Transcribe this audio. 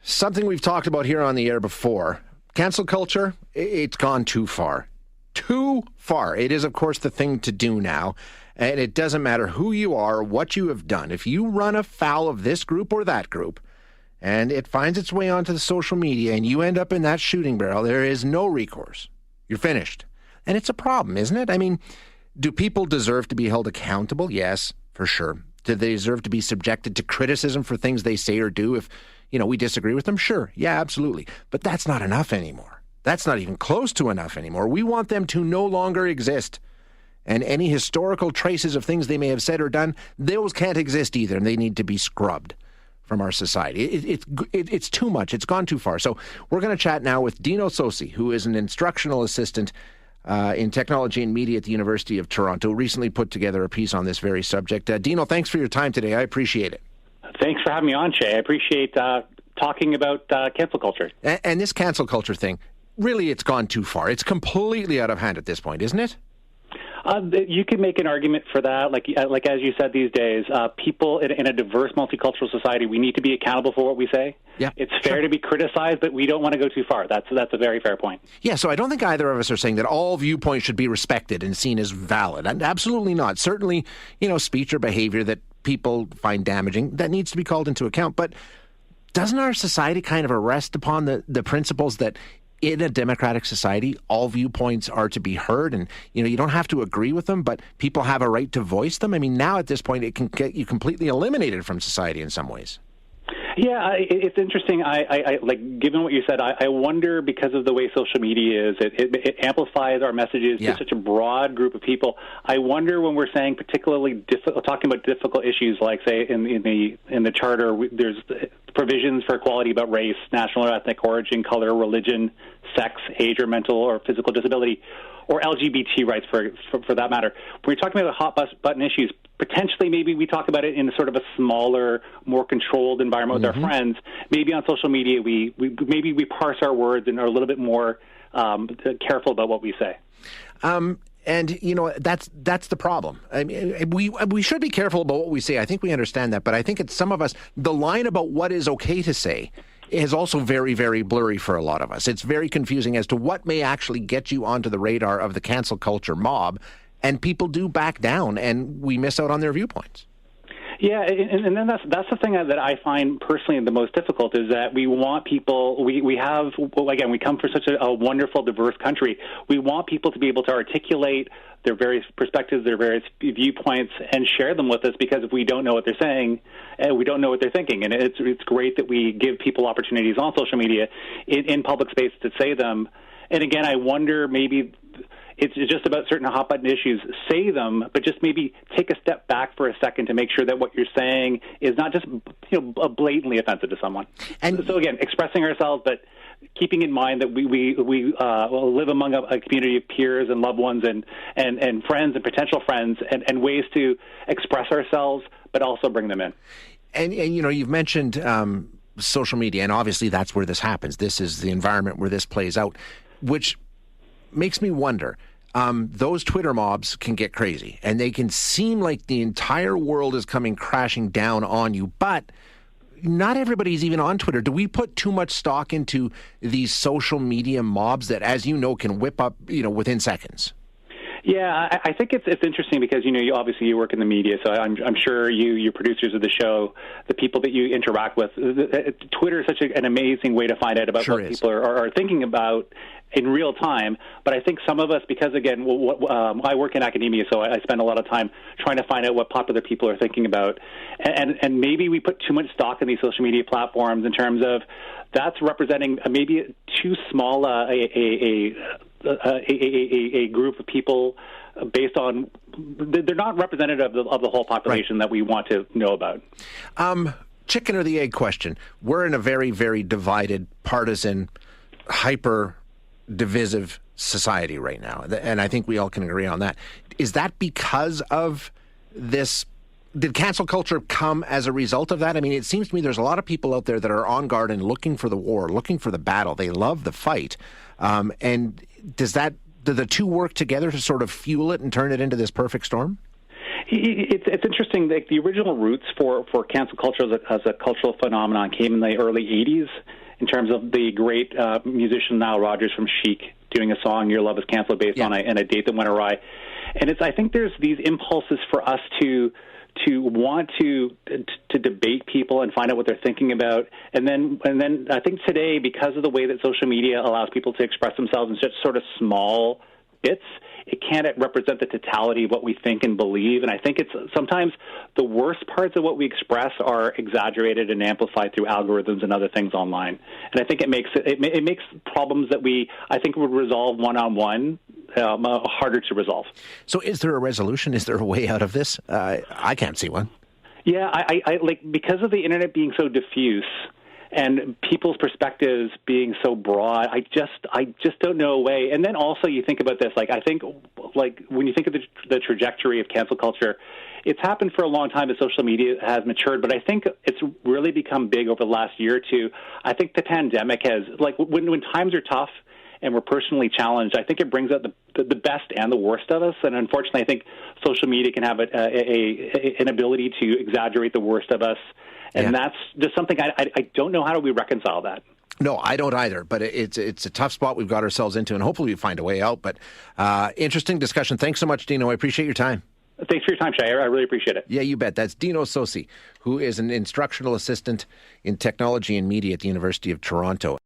Something we've talked about here on the air before. Cancel culture, it's gone too far. Too far. It is, of course, the thing to do now. And it doesn't matter who you are or what you have done. If you run afoul of this group or that group, and it finds its way onto the social media and you end up in that shooting barrel, there is no recourse. You're finished. And it's a problem, isn't it? I mean, do people deserve to be held accountable? Yes, for sure. Do they deserve to be subjected to criticism for things they say or do if, we disagree with them? Sure. Yeah, absolutely. But that's not enough anymore. That's not even close to enough anymore. We want them to no longer exist. And any historical traces of things they may have said or done, those can't exist either, and they need to be scrubbed from our society. It's too much. It's gone too far. So we're going to chat now with Dino Sossi, who is an instructional assistant in technology and media at the University of Toronto, recently put together a piece on this very subject. Dino, thanks for your time today. I appreciate it. Thanks for having me on, Shay. I appreciate talking about cancel culture. And this cancel culture thing, really, it's gone too far. It's completely out of hand at this point, isn't it? You can make an argument for that. Like as you said, these days, people in a diverse, multicultural society, we need to be accountable for what we say. Yeah, it's fair to be criticized, but we don't want to go too far. That's a very fair point. Yeah, so I don't think either of us are saying that all viewpoints should be respected and seen as valid. Absolutely not. Certainly, speech or behavior that people find damaging, that needs to be called into account. But doesn't our society kind of rest upon the principles that in a democratic society, all viewpoints are to be heard, and you don't have to agree with them, but people have a right to voice them? I mean, now at this point, it can get you completely eliminated from society in some ways. Yeah, it's interesting. I like, given what you said, I wonder, because of the way social media is, it amplifies our messages to such a broad group of people. I wonder, when we're saying particularly talking about difficult issues, like say in the charter, there's provisions for equality about race, national or ethnic origin, color, religion, sex, age, or mental or physical disability, or LGBT rights for that matter. When we're talking about hot button issues, potentially maybe we talk about it in sort of a smaller, more controlled environment with our friends. Maybe on social media we parse our words and are a little bit more careful about what we say. And that's the problem. I mean, we should be careful about what we say. I think we understand that, but I think it's some of us, the line about what is okay to say is also very, very blurry for a lot of us. It's very confusing as to what may actually get you onto the radar of the cancel culture mob, and people do back down, and we miss out on their viewpoints. Yeah, and then that's the thing that I find personally the most difficult, is that we want people, we come from such a wonderful, diverse country. We want people to be able to articulate their various perspectives, their various viewpoints, and share them with us, because if we don't know what they're saying, we don't know what they're thinking. And it's great that we give people opportunities on social media, in public space, to say them. And again, I wonder, maybe it's just about certain hot-button issues. Say them, but just maybe take a step back for a second to make sure that what you're saying is not just blatantly offensive to someone. And so again, expressing ourselves, but keeping in mind that we live among a community of peers and loved ones and friends and potential friends, and ways to express ourselves, but also bring them in. And you've mentioned social media, and obviously that's where this happens. This is the environment where this plays out, which makes me wonder. Those Twitter mobs can get crazy, and they can seem like the entire world is coming crashing down on you, but not everybody's even on Twitter. Do we put too much stock into these social media mobs that, as you know, can whip up, within seconds? Yeah, I think it's interesting because, obviously you work in the media, so I'm sure your producers of the show, the people that you interact with, Twitter is such an amazing way to find out about what people are thinking about in real time. But I think some of us, because again, I work in academia, so I spend a lot of time trying to find out what popular people are thinking about, and maybe we put too much stock in these social media platforms in terms of that's representing maybe too small a group of people based on, they're not representative of the whole population that we want to know about. Chicken or the egg question. We're in a very, very divided, partisan, hyper-divisive society right now, and I think we all can agree on that. Is that because of this? Did cancel culture come as a result of that? I mean, it seems to me there's a lot of people out there that are on guard and looking for the war, looking for the battle. They love the fight. And do the two work together to sort of fuel it and turn it into this perfect storm? It's interesting. Like, the original roots for cancel culture as a cultural phenomenon came in the early 80s. in terms of the great musician Nile Rodgers from Chic doing a song, Your Love Is Canceled, based on a date that went awry. And I think there's these impulses for us to want to debate people and find out what they're thinking about. And then I think today, because of the way that social media allows people to express themselves in such sort of small bits, it can't represent the totality of what we think and believe. And I think it's sometimes the worst parts of what we express are exaggerated and amplified through algorithms and other things online. And I think it makes problems that I think would resolve one-on-one harder to resolve. So is there a resolution? Is there a way out of this? I can't see one. Yeah, I like, because of the internet being so diffuse and people's perspectives being so broad, I just don't know a way. And then also you think about this, I think when you think of the trajectory of cancel culture, it's happened for a long time as social media has matured, but I think it's really become big over the last year or two. I think the pandemic has, when times are tough and we're personally challenged, I think it brings out the best and the worst of us. And unfortunately, I think social media can have an ability to exaggerate the worst of us. And that's just something I don't know, how do we reconcile that? No, I don't either, but it's a tough spot we've got ourselves into, and hopefully we find a way out. But interesting discussion. Thanks so much, Dino. I appreciate your time. Thanks for your time, Shay. I really appreciate it. Yeah, you bet. That's Dino Sossi, who is an instructional assistant in technology and media at the University of Toronto.